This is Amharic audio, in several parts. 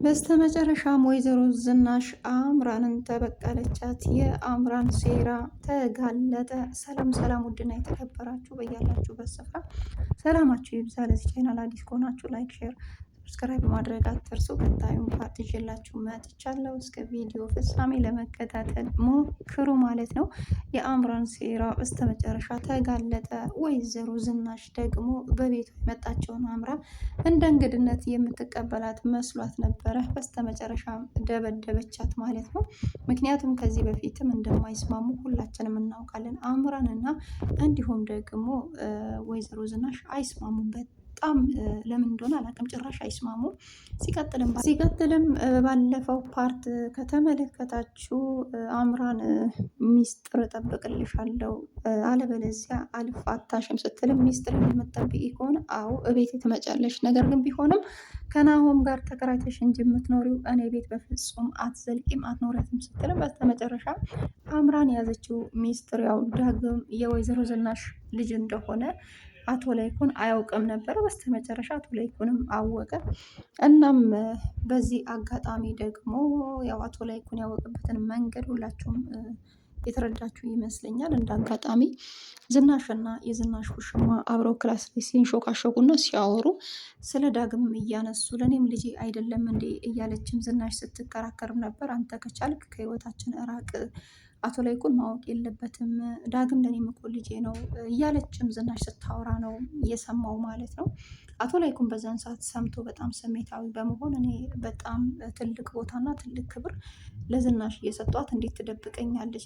በስተመጨረሻም ወይዘሮ ዝናሽ አምራንን ተበቀለቻት። የአምራን ሴራ ተጋለጠ። ሰላም ሰላም! ውድና የተከበራችሁ በያላችሁበት ስፍራ ሰላማችሁ ይብዛ። ለዚህ ቻናል አዲስ ከሆናችሁ ላይክ፣ ሼር፣ ሰብስክራይብ በማድረግ አትርሱ። ቀጣዩን ፓርት ይዤላችሁ መጥቻለሁ። እስከ ቪዲዮ ፍጻሜ ለመከታተል ሞክሩ ማለት ነው። የአምራን ሴራ በስተመጨረሻ ተጋለጠ። ወይዘሮ ዝናሽ ደግሞ በቤቷ የመጣችውን አምራ እንደ እንግድነት የምትቀበላት መስሏት ነበረ። በስተመጨረሻም ደበደበቻት ማለት ነው። ምክንያቱም ከዚህ በፊትም እንደማይስማሙ ሁላችንም እናውቃለን። አምራን እና እንዲሁም ደግሞ ወይዘሮ ዝናሽ አይስማሙበት በጣም ለምን እንደሆነ አላውቅም። ጭራሽ አይስማሙም። ሲቀጥልም ባለፈው ፓርት ከተመለከታችሁ አምራን ሚስጥር እጠብቅልሻለሁ አለበለዚያ አልፋታሽም ስትልም ሚስጥር የምትጠብቂ ከሆነ አዎ እቤት ትመጫለሽ፣ ነገር ግን ቢሆንም ከናሆም ጋር ተከራይተሽ እንጂ የምትኖሪው እኔ ቤት በፍጹም አትዘልቂም፣ አትኖሪያትም ስትልም በስተመጨረሻ አምራን የያዘችው ሚስጥር ያው ዳግም የወይዘሮ ዝናሽ ልጅ እንደሆነ አቶ ላይኩን አያውቅም ነበር። በስተመጨረሻ አቶ ላይኩንም አወቀ። እናም በዚህ አጋጣሚ ደግሞ ያው አቶ ላይኩን ያወቅበትን መንገድ ሁላችሁም የተረዳችሁ ይመስለኛል። እንደ አጋጣሚ ዝናሽና የዝናሽ ውሽማ አብረው ክላስ ላይ ሲንሾካሾኩና ሲያወሩ ስለ ዳግምም እያነሱ ለእኔም ልጄ አይደለም እንዴ እያለችም ዝናሽ ስትከራከርም ነበር። አንተ ከቻልክ ከህይወታችን እራቅ፣ አቶ ላይኩን ማወቅ የለበትም፣ ዳግም ለእኔም እኮ ልጄ ነው እያለችም ዝናሽ ስታወራ ነው እየሰማው ማለት ነው። አቶ ላይኩን በዛን ሰዓት ሰምቶ በጣም ስሜታዊ በመሆን እኔ በጣም ትልቅ ቦታና ትልቅ ክብር ለዝናሽ እየሰጧት እንዴት ትደብቀኛለች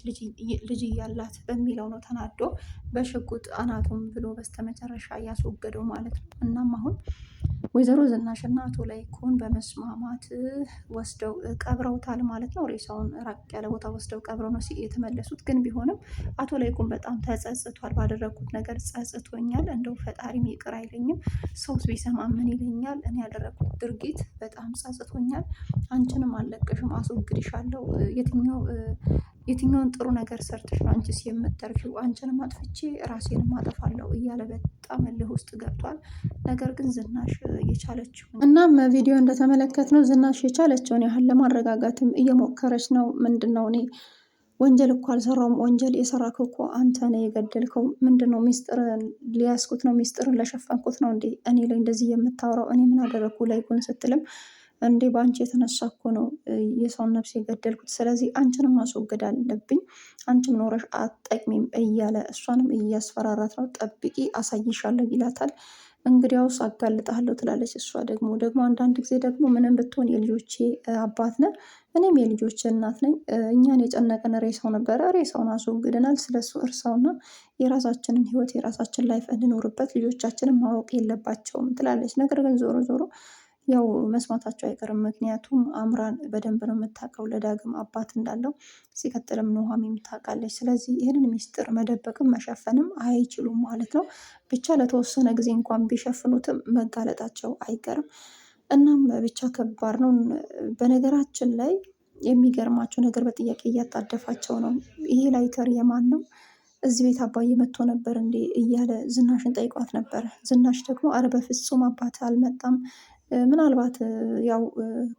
ልጅ እያላት በሚለው ነው ተናዶ በሽጉጥ አናቱን ብሎ በስተመጨረሻ እያስወገደው ማለት ነው። እናም አሁን ወይዘሮ ዝናሽና አቶ ላይኩን በመስማማት ወስደው ቀብረውታል ማለት ነው። ሬሳውን ራቅ ያለ ቦታ ወስደው ቀብረው ነው የተመለሱት። ግን ቢሆንም አቶ ላይኩን በጣም ተጸጽቷል። ባደረግኩት ነገር ጸጽቶኛል፣ እንደው ፈጣሪም ይቅር አይለኝም፣ ሰውስ ቢሰማ ምን ይለኛል፣ እኔ ያደረግኩት ድርጊት በጣም ጸጽቶኛል፣ አንቺንም አልለቅሽም፣ አስወግድሻለሁ፣ የትኛውን ጥሩ ነገር ሰርተሽ ነው አንቺስ የምትተርፊው? አንቺንም አጥፍቼ ራሴንም አጠፋለሁ እያለ በጣም እልህ ውስጥ ገብቷል። ነገር ግን ዝናሽ የቻለችው እናም ቪዲዮ እንደተመለከትነው ዝናሽ የቻለችውን ያህል ለማረጋጋትም እየሞከረች ነው። ምንድን ነው እኔ ወንጀል እኮ አልሰራውም፣ ወንጀል የሰራከው እኮ አንተ ነህ የገደልከው። ምንድን ነው ሚስጥር ሊያስኩት ነው፣ ሚስጥርን ለሸፈንኩት ነው እንዴ እኔ ላይ እንደዚህ የምታወራው? እኔ ምን አደረግኩ ላይኩን ስትልም እንዴ በአንቺ የተነሳ እኮ ነው የሰውን ነፍስ የገደልኩት፣ ስለዚህ አንቺንም ማስወገድ አለብኝ፣ አንቺም ኖረሽ አትጠቅሚም እያለ እሷንም እያስፈራራት ነው። ጠብቂ አሳይሻለሁ ይላታል። እንግዲያውስ አጋልጣለሁ ትላለች። እሷ ደግሞ አንዳንድ ጊዜ ደግሞ ምንም ብትሆን የልጆቼ አባት ነህ፣ እኔም የልጆቼ እናት ነኝ። እኛን የጨነቀን ሬሳው ነበረ፣ ሬሳውን አስወግደናል። ስለሱ እርሳውና የራሳችንን ህይወት የራሳችን ላይፍ እንኖርበት፣ ልጆቻችንን ማወቅ የለባቸውም ትላለች። ነገር ግን ዞሮ ዞሮ ያው መስማታቸው አይቀርም። ምክንያቱም አምራን በደንብ ነው የምታውቀው ለዳግም አባት እንዳለው፣ ሲቀጥልም ኑሃሚንም ታውቃለች። ስለዚህ ይህንን ሚስጥር መደበቅም መሸፈንም አይችሉም ማለት ነው። ብቻ ለተወሰነ ጊዜ እንኳን ቢሸፍኑትም መጋለጣቸው አይቀርም። እናም ብቻ ከባድ ነው። በነገራችን ላይ የሚገርማቸው ነገር በጥያቄ እያጣደፋቸው ነው። ይሄ ላይተር የማን ነው? እዚህ ቤት አባዬ መጥቶ ነበር እንዴ እያለ ዝናሽን ጠይቋት ነበር። ዝናሽ ደግሞ አረ በፍጹም አባት አልመጣም፣ ምናልባት ያው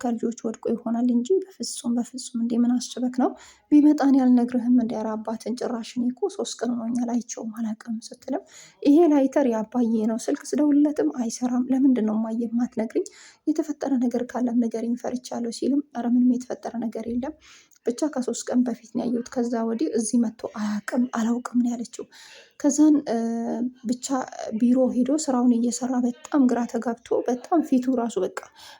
ከልጆች ወድቆ ይሆናል እንጂ በፍጹም በፍጹም እንዴ ምን አስበክ ነው? ቢመጣን ያልነግርህም እንዲ ኧረ አባትን ጭራሽን እኮ 3 ቀን ሆኖኛል አይቼውም አላውቅም ስትልም ይሄ ላይተር ያባዬ ነው፣ ስልክ ስደውልለትም አይሰራም፣ ለምንድን ነው እማዬ የማትነግሪኝ? የተፈጠረ ነገር ካለም ንገሪኝ ፈርቻለሁ ሲልም ኧረ ምንም የተፈጠረ ነገር የለም፣ ብቻ ከ3 ቀን በፊት ነው ያየሁት፣ ከዛ ወዲህ እዚህ መጥቶ አላውቅም ነው ያለችው። ከዛን ብቻ ቢሮ ሄዶ ስራውን እየሰራ በጣም ግራ ተጋብቶ በጣም ፊቱ ራሱ በቃ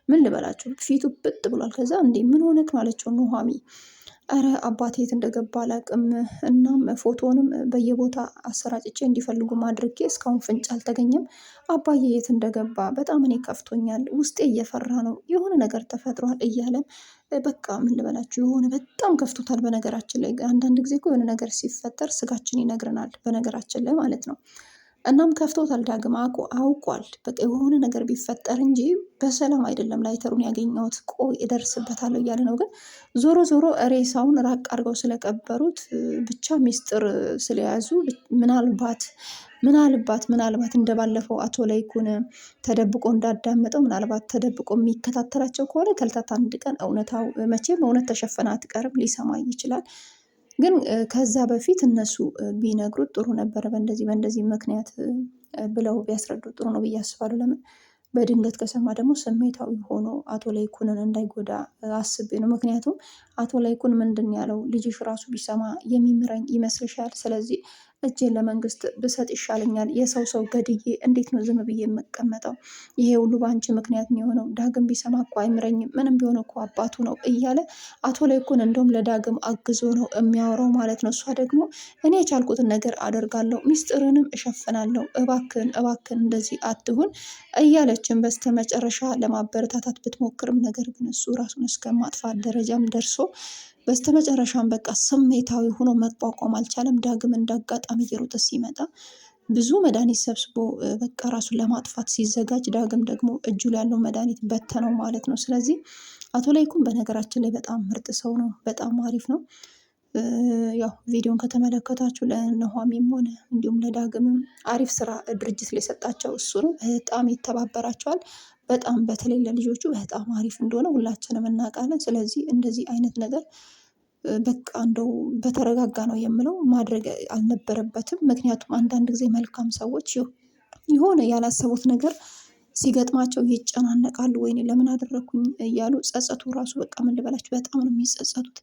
ምን ልበላችሁ ፊቱ ብጥ ብሏል። ከዛ እንዴ ምን ሆነክ ነው አለችው ኑሃሚ። አረ አባቴ የት እንደገባ አላውቅም፣ እናም ፎቶንም በየቦታ አሰራጭቼ እንዲፈልጉ አድርጌ እስካሁን ፍንጭ አልተገኘም፣ አባዬ የት እንደገባ በጣም እኔ ከፍቶኛል፣ ውስጤ እየፈራ ነው፣ የሆነ ነገር ተፈጥሯል እያለም በቃ ምን ልበላችሁ የሆነ በጣም ከፍቶታል። በነገራችን ላይ አንዳንድ ጊዜ እኮ የሆነ ነገር ሲፈጠር ስጋችን ይነግረናል፣ በነገራችን ላይ ማለት ነው። እናም ከፍቶታል። ዳግም አውቋል። በቃ የሆነ ነገር ቢፈጠር እንጂ በሰላም አይደለም ላይተሩን ያገኘሁት፣ ቆይ እደርስበታለሁ እያለ ነው። ግን ዞሮ ዞሮ ሬሳውን ራቅ አድርገው ስለቀበሩት ብቻ ሚስጥር ስለያዙ ምናልባት ምናልባት እንደባለፈው አቶ ላይኩን ተደብቆ እንዳዳመጠው ምናልባት ተደብቆ የሚከታተላቸው ከሆነ ከዕለታት አንድ ቀን እውነታው መቼም እውነት ተሸፈና አትቀርም፣ ሊሰማ ይችላል። ግን ከዛ በፊት እነሱ ቢነግሩት ጥሩ ነበረ። በእንደዚህ ምክንያት ብለው ቢያስረዱት ጥሩ ነው ብዬ አስባለሁ። ለምን በድንገት ከሰማ ደግሞ ስሜታዊ ሆኖ አቶ ላይኩንን እንዳይጎዳ አስቤ ነው። ምክንያቱም አቶ ላይኩን ምንድን ያለው ልጅሽ ራሱ ቢሰማ የሚምረኝ ይመስልሻል? ስለዚህ እጄን ለመንግስት ብሰጥ ይሻለኛል። የሰው ገድዬ እንዴት ነው ዝም ብዬ የምቀመጠው? ይሄ ሁሉ በአንቺ ምክንያት ነው የሆነው። ዳግም ቢሰማ እኮ አይምረኝም፣ ምንም ቢሆን እኮ አባቱ ነው እያለ አቶ ላይኩን እንደውም ለዳግም አግዞ ነው የሚያወራው ማለት ነው። እሷ ደግሞ እኔ የቻልኩትን ነገር አደርጋለሁ፣ ሚስጥርንም እሸፍናለሁ፣ እባክን እንደዚህ አትሁን እያለችን በስተመጨረሻ ለማበረታታት ብትሞክርም ነገር ግን እሱ ራሱን እስከ ማጥፋት ደረጃም ደርሶ በስተመጨረሻም በቃ ስሜታዊ ሆኖ መቋቋም አልቻለም። ዳግም እንዳጋጣሚ እየሮጠ ሲመጣ ብዙ መድኃኒት ሰብስቦ በቃ ራሱን ለማጥፋት ሲዘጋጅ ዳግም ደግሞ እጁ ላይ ያለው መድኃኒት በተነው ማለት ነው። ስለዚህ አቶ ላይኩን በነገራችን ላይ በጣም ምርጥ ሰው ነው፣ በጣም አሪፍ ነው። ያው ቪዲዮን ከተመለከታችሁ ለኑሃሚንም ሆነ እንዲሁም ለዳግምም አሪፍ ስራ ድርጅት ላይ ሰጣቸው እሱ ነው። በጣም ይተባበራቸዋል። በጣም በተለይ ለልጆቹ በጣም አሪፍ እንደሆነ ሁላችንም እናውቃለን። ስለዚህ እንደዚህ አይነት ነገር በቃ እንደው በተረጋጋ ነው የምለው ማድረግ አልነበረበትም። ምክንያቱም አንዳንድ ጊዜ መልካም ሰዎች የሆነ ያላሰቡት ነገር ሲገጥማቸው ይጨናነቃሉ። ወይኔ ለምን አደረግኩኝ እያሉ ጸጸቱ ራሱ በቃ ምን ልበላችሁ በጣም ነው የሚጸጸቱት።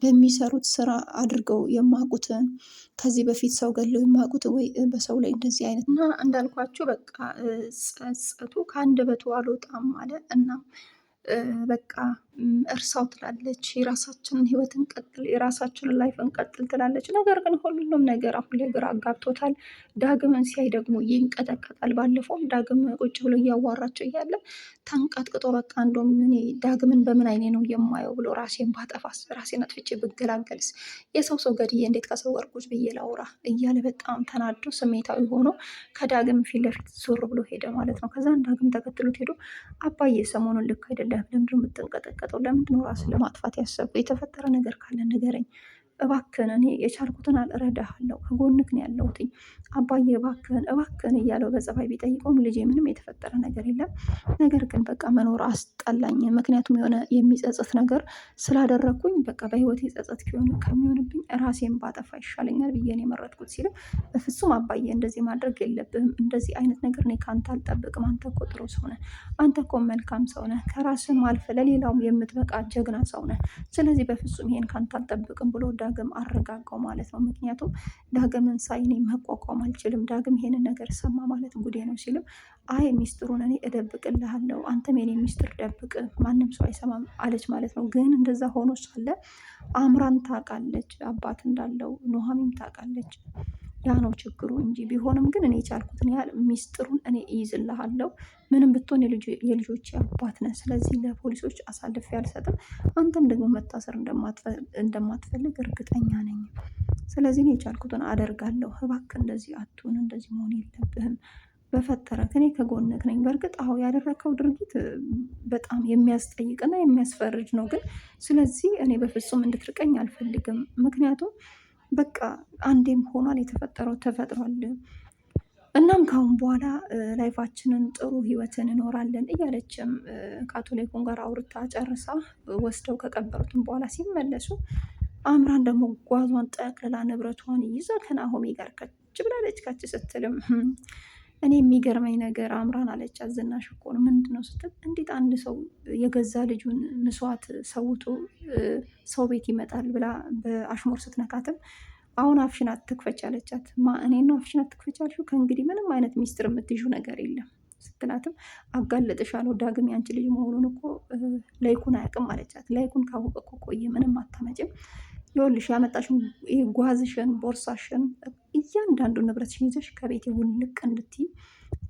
በሚሰሩት ስራ አድርገው የማያውቁትን ከዚህ በፊት ሰው ገለው የማያውቁትን ወይ በሰው ላይ እንደዚህ አይነት እና እንዳልኳቸው በቃ ጸጸቱ ከአንደበቱ አልወጣም አለ እና በቃ እርሳው ትላለች። የራሳችንን ህይወት እንቀጥል፣ የራሳችንን ላይፍ እንቀጥል ትላለች። ነገር ግን ሁሉም ነገር አሁን ላይ ግራ አጋብቶታል። ዳግምን ሲያይ ደግሞ ይንቀጠቀጣል። ባለፈውም ዳግም ቁጭ ብሎ እያዋራቸው እያለ ተንቀጥቅጦ በቃ እንደውም እኔ ዳግምን በምን አይኔ ነው የማየው ብሎ ራሴን ባጠፋስ፣ ራሴን አጥፍቼ ብገላገልስ፣ የሰው ገድዬ እንዴት ከሰው ጋር ቁጭ ብዬ ላውራ እያለ በጣም ተናዶ ስሜታዊ ሆኖ ከዳግም ፊት ለፊት ዞር ብሎ ሄደ ማለት ነው። ከዛን ዳግም ተከትሎት ሄዶ አባዬ ሰሞኑን ልክ አይደለም፣ ለምንድን ነው የምትንቀጠቀጠው? ለምንድን ነው ራስን ለማጥፋት ያሰብኩ? የተፈጠረ ነገር ካለ ንገረኝ እባክህን፣ እኔ የቻልኩትን እረዳሃለሁ፣ ከጎንክ ነው ያለሁትኝ አባዬ እባክህን እያለው በጸባይ ቢጠይቀውም ልጄ ምንም የተፈጠረ ነገር የለም፣ ነገር ግን በቃ መኖር አስጠላኝ። ምክንያቱም የሆነ የሚጸጽት ነገር ስላደረግኩኝ በቃ በህይወት ጸጸት ከሚሆንብኝ ራሴን ባጠፋ ይሻለኛል ብዬ ነው የመረጥኩት ሲልም በፍጹም አባዬ እንደዚህ ማድረግ የለብህም፣ እንደዚህ አይነት ነገር እኔ ከአንተ አልጠብቅም። አንተ እኮ ጥሩ ሰው ነህ፣ አንተ እኮ መልካም ሰው ነህ፣ ከራስህም አልፈ ለሌላውም የምትበቃ ጀግና ሰው ነህ። ስለዚህ በፍጹም ይሄን ከአንተ አልጠብቅም ብሎ ዳግም አረጋጋው ማለት ነው። ምክንያቱም ዳግምን ሳይ እኔ መቋቋም አልችልም፣ ዳግም ይሄንን ነገር ሰማ ማለት ጉዴ ነው ሲልም አይ ሚስጥሩን እኔ እደብቅልሃለሁ፣ አንተም የኔ ሚስጥር ደብቅ፣ ማንም ሰው አይሰማም አለች ማለት ነው። ግን እንደዛ ሆኖ ሳለ አምራን ታውቃለች አባት እንዳለው፣ ኑሃሚን ታውቃለች። ያ ነው ችግሩ እንጂ ቢሆንም ግን እኔ የቻልኩትን ያህል ሚስጥሩን እኔ እይዝልሃለሁ፣ ምንም ብትሆን የልጆች አባት ነህ። ስለዚህ ለፖሊሶች አሳልፌ አልሰጥም፣ አንተም ደግሞ መታሰር እንደማትፈልግ እርግጠኛ ነኝ። ስለዚህ እኔ የቻልኩትን አደርጋለሁ። እባክህ እንደዚህ አትሁን፣ እንደዚህ መሆን የለብህም፣ በፈጠረክ እኔ ከጎንክ ነኝ። በእርግጥ አሁ ያደረከው ድርጊት በጣም የሚያስጠይቅና የሚያስፈርጅ ነው። ግን ስለዚህ እኔ በፍጹም እንድትርቀኝ አልፈልግም። ምክንያቱም በቃ አንዴም ሆኗል፣ የተፈጠረው ተፈጥሯል። እናም ካሁን በኋላ ላይፋችንን ጥሩ ህይወትን እኖራለን እያለችም ከአቶላይኩን ጋር አውርታ ጨርሳ ወስደው ከቀበሩትም በኋላ ሲመለሱ አምራን ደግሞ ጓዟን ጠቅልላ ንብረቷን ይዛ ከናሆሜ ጋር ከች ብላለች። ከች ስትልም እኔ የሚገርመኝ ነገር አምራን አለች ዝናሽ እኮ ነው ምንድነው ስትል፣ እንዴት አንድ ሰው የገዛ ልጁን መስዋዕት ሰውቶ ሰው ቤት ይመጣል ብላ በአሽሙር ስትነካትም አሁን አፍሽን አትክፈች አለቻት። እኔ ነው አፍሽን አትክፈች አልሽው? ከእንግዲህ ምንም አይነት ሚስጥር የምትይዡ ነገር የለም ስትላትም አጋለጥሻለሁ፣ ዳግም ያንቺ ልጅ መሆኑን እኮ ላይኩን አያውቅም አለቻት። ላይኩን ካወቀ እኮ ቆየ፣ ምንም አታመጭም። ይኸውልሽ ያመጣሽን ጓዝሽን፣ ቦርሳሽን፣ እያንዳንዱ ንብረትሽን ይዘሽ ከቤቴ ውልቅ እንድትይ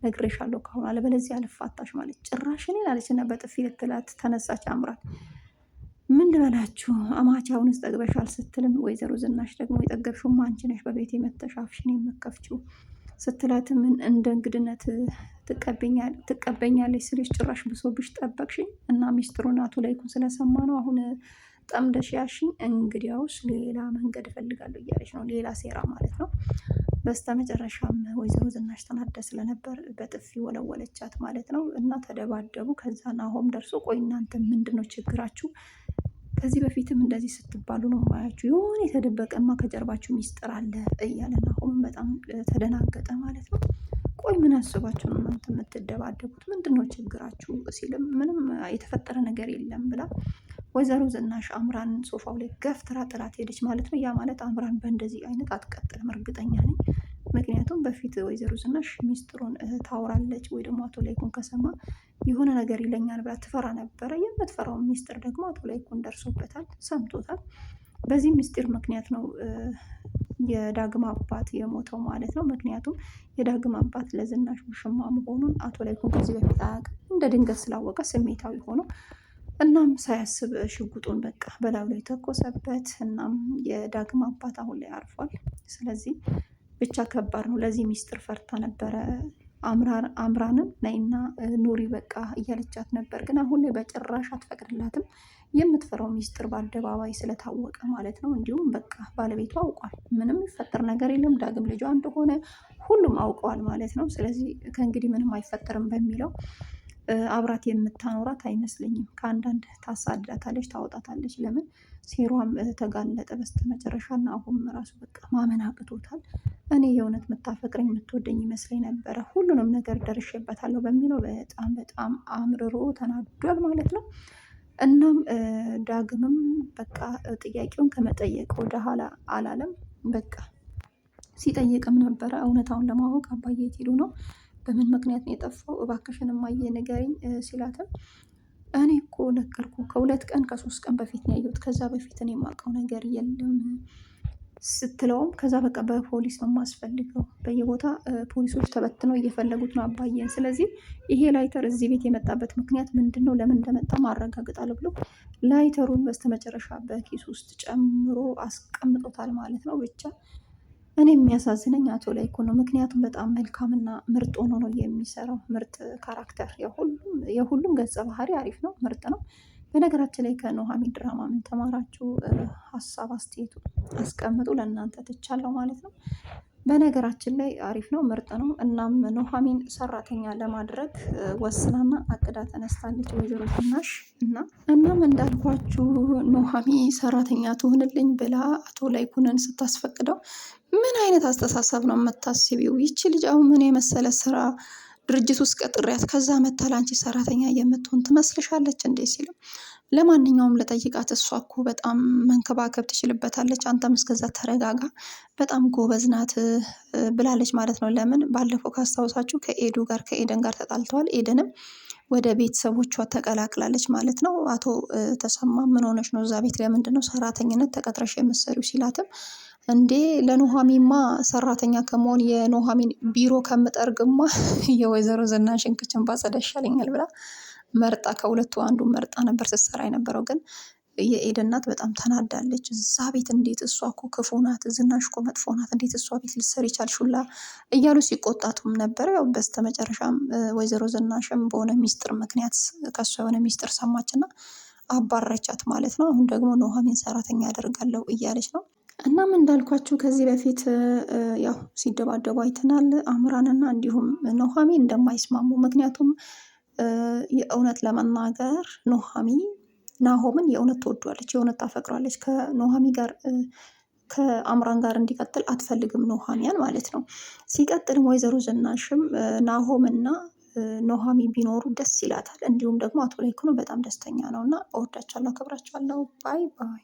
ነግሬሻለሁ ካሁን፣ አለበለዚያ አልፋታሽ ማለት ጭራሽ እኔን አለችና በጥፊ ልትላት ተነሳች አምራት። ምን ልበላችሁ አማቻውንስ ጠግበሻል ስትልም ወይዘሮ ዝናሽ ደግሞ የጠገብሽውማ አንቺ ነሽ በቤቴ መተሽ አፍሽን የምከፍቺው ስትላት፣ ምን እንደ እንግድነት ትቀበኛለች ስልሽ ጭራሽ ብሶብሽ ጠበቅሽኝ እና ሚስጥሩን አቶ ላይኩን ስለሰማ ነው አሁን ጠምደሽ ያሽኝ። እንግዲያውስ ሌላ መንገድ እፈልጋለሁ እያለች ነው፣ ሌላ ሴራ ማለት ነው። በስተመጨረሻም ወይዘሮ ዝናሽ ተናዳ ስለነበር በጥፊ ወለወለቻት ማለት ነው። እና ተደባደቡ። ከዛ ናሆም ደርሶ ቆይ እናንተ ምንድን ነው ችግራችሁ? ከዚህ በፊትም እንደዚህ ስትባሉ ነው ማያችሁ፣ የሆነ የተደበቀማ ከጀርባችሁ ሚስጥር አለ እያለ ናሆም በጣም ተደናገጠ ማለት ነው። ቆይ ምን አስባችሁ ነው እናንተ የምትደባደቡት? ምንድን ነው ችግራችሁ ሲልም ምንም የተፈጠረ ነገር የለም ብላ ወይዘሮ ዝናሽ አምራን ሶፋው ላይ ገፍትራ ጥላት ሄደች ማለት ነው። ያ ማለት አምራን በእንደዚህ አይነት አትቀጥልም እርግጠኛ ነኝ። ምክንያቱም በፊት ወይዘሮ ዝናሽ ሚስጥሩን ታወራለች ወይ ደግሞ አቶ ላይኩን ከሰማ የሆነ ነገር ይለኛል ብላ ትፈራ ነበረ። የምትፈራውን ሚስጥር ደግሞ አቶ ላይኩን ደርሶበታል፣ ሰምቶታል። በዚህ ሚስጥር ምክንያት ነው የዳግም አባት የሞተው ማለት ነው። ምክንያቱም የዳግም አባት ለዝናሽ ውሽማ መሆኑን አቶ ላይኩን ከዚህ በፊት አያውቅም። እንደ ድንገት ስላወቀ ስሜታዊ ሆኖ እናም ሳያስብ ሽጉጡን በቃ በላዩ ላይ ተኮሰበት። እናም የዳግም አባት አሁን ላይ አርፏል። ስለዚህ ብቻ ከባድ ነው። ለዚህ ሚስጥር ፈርታ ነበረ አምራንን ነይና ኑሪ በቃ እያለቻት ነበር። ግን አሁን ላይ በጭራሽ አትፈቅድላትም። የምትፈራው ሚስጥር በአደባባይ ስለታወቀ ማለት ነው። እንዲሁም በቃ ባለቤቷ አውቋል። ምንም የሚፈጠር ነገር የለም። ዳግም ልጇ እንደሆነ ሁሉም አውቀዋል ማለት ነው። ስለዚህ ከእንግዲህ ምንም አይፈጠርም በሚለው አብራት የምታኖራት አይመስለኝም። ከአንዳንድ ታሳድዳታለች፣ ታወጣታለች። ለምን ሴሯም ተጋለጠ በስተመጨረሻ እና አሁን ራሱ በቃ ማመን አቅቶታል። እኔ የእውነት የምታፈቅረኝ የምትወደኝ ይመስለኝ ነበረ፣ ሁሉንም ነገር ደርሼበታለሁ በሚለው በጣም በጣም አምርሮ ተናዷል ማለት ነው። እናም ዳግምም በቃ ጥያቄውን ከመጠየቅ ወደ ኋላ አላለም። በቃ ሲጠይቅም ነበረ እውነታውን ለማወቅ አባዬ የት ሄዱ ነው? በምን ምክንያት ነው የጠፋው? እባክሽን እማዬ ንገሪኝ ሲላትም እኔ እኮ ነገርኩ ከ2 ቀን ከ3 ቀን በፊት ነው ያየሁት። ከዛ በፊት እኔ የማውቀው ነገር የለም ስትለውም ከዛ በቃ በፖሊስ ነው የማስፈልገው፣ በየቦታ ፖሊሶች ተበትነው እየፈለጉት ነው አባዬን። ስለዚህ ይሄ ላይተር እዚህ ቤት የመጣበት ምክንያት ምንድን ነው? ለምን እንደመጣ ማረጋግጣለሁ ብሎ ላይተሩን በስተመጨረሻ በኪስ ውስጥ ጨምሮ አስቀምጦታል ማለት ነው። ብቻ እኔ የሚያሳዝነኝ አቶ ላይኩን ነው። ምክንያቱም በጣም መልካምና ምርጥ ሆኖ ነው የሚሰራው። ምርጥ ካራክተር፣ የሁሉም ገጸ ባህሪ አሪፍ ነው፣ ምርጥ ነው። በነገራችን ላይ ከኑሃሚን ድራማ ምን ተማራችሁ? ሀሳብ አስተያየቱ አስቀምጡ፣ ለእናንተ ትቻለሁ ማለት ነው። በነገራችን ላይ አሪፍ ነው፣ ምርጥ ነው። እናም ኑሃሚን ሰራተኛ ለማድረግ ወስናና አቅዳ ተነስታለች ወይዘሮ ዝናሽ እናም እንዳልኳችሁ ኑሃሚን ሰራተኛ ትሆንልኝ ብላ አቶ ላይኩንን ስታስፈቅደው ምን አይነት አስተሳሰብ ነው የምታስቢው? ይቺ ልጅ አሁን ምን የመሰለ ስራ ድርጅት ውስጥ ቀጥሬያት ከዛ መታ ላንቺ ሰራተኛ የምትሆን ትመስልሻለች እንዴ? ሲልም ለማንኛውም ለጠይቃት፣ እሷ እኮ በጣም መንከባከብ ትችልበታለች፣ አንተም እስከዛ ተረጋጋ፣ በጣም ጎበዝ ናት ብላለች ማለት ነው። ለምን ባለፈው ካስታውሳችሁ ከኤደን ጋር ተጣልተዋል። ኤደንም ወደ ቤተሰቦቿ ተቀላቅላለች ማለት ነው። አቶ ተሰማ ምን ሆነች ነው እዛ ቤት ለምንድን ነው ሰራተኝነት ተቀጥረሽ የምትሰሪው ሲላትም እንዴ ለኑሃሚንማ ሰራተኛ ከመሆን የኑሃሚን ቢሮ ከምጠርግማ የወይዘሮ ዝናሽን ክችን ባጸዳ ይሻለኛል ብላ መርጣ ከሁለቱ አንዱ መርጣ ነበር ስትሰራ የነበረው። ግን የኤደን እናት በጣም ተናዳለች። እዛ ቤት እንዴት እሷ እኮ ክፉ ናት፣ ዝናሽ እኮ መጥፎ ናት፣ እንዴት እሷ ቤት ልትሰሪ ቻልሽላ እያሉ ሲቆጣቱም ነበር። ያው በስተመጨረሻም ወይዘሮ ዝናሽም በሆነ ሚስጥር ምክንያት ከሷ የሆነ ሚስጥር ሰማችና አባረቻት ማለት ነው። አሁን ደግሞ ኑሃሚን ሰራተኛ ያደርጋለሁ እያለች ነው። እናም እንዳልኳችሁ ከዚህ በፊት ያው ሲደባደቡ አይተናል። አምራንና እንዲሁም ኑሃሚን እንደማይስማሙ፣ ምክንያቱም የእውነት ለመናገር ኑሃሚን ናሆምን የእውነት ትወዷለች፣ የእውነት ታፈቅሯለች። ከአምራን ጋር እንዲቀጥል አትፈልግም ኑሃሚን ማለት ነው። ሲቀጥልም ወይዘሮ ዝናሽም ናሆምና ኑሃሚን ቢኖሩ ደስ ይላታል። እንዲሁም ደግሞ አቶ ላይኩን በጣም ደስተኛ ነው እና እወዳቸዋለሁ፣ አከብራቸዋለሁ። ባይ ባይ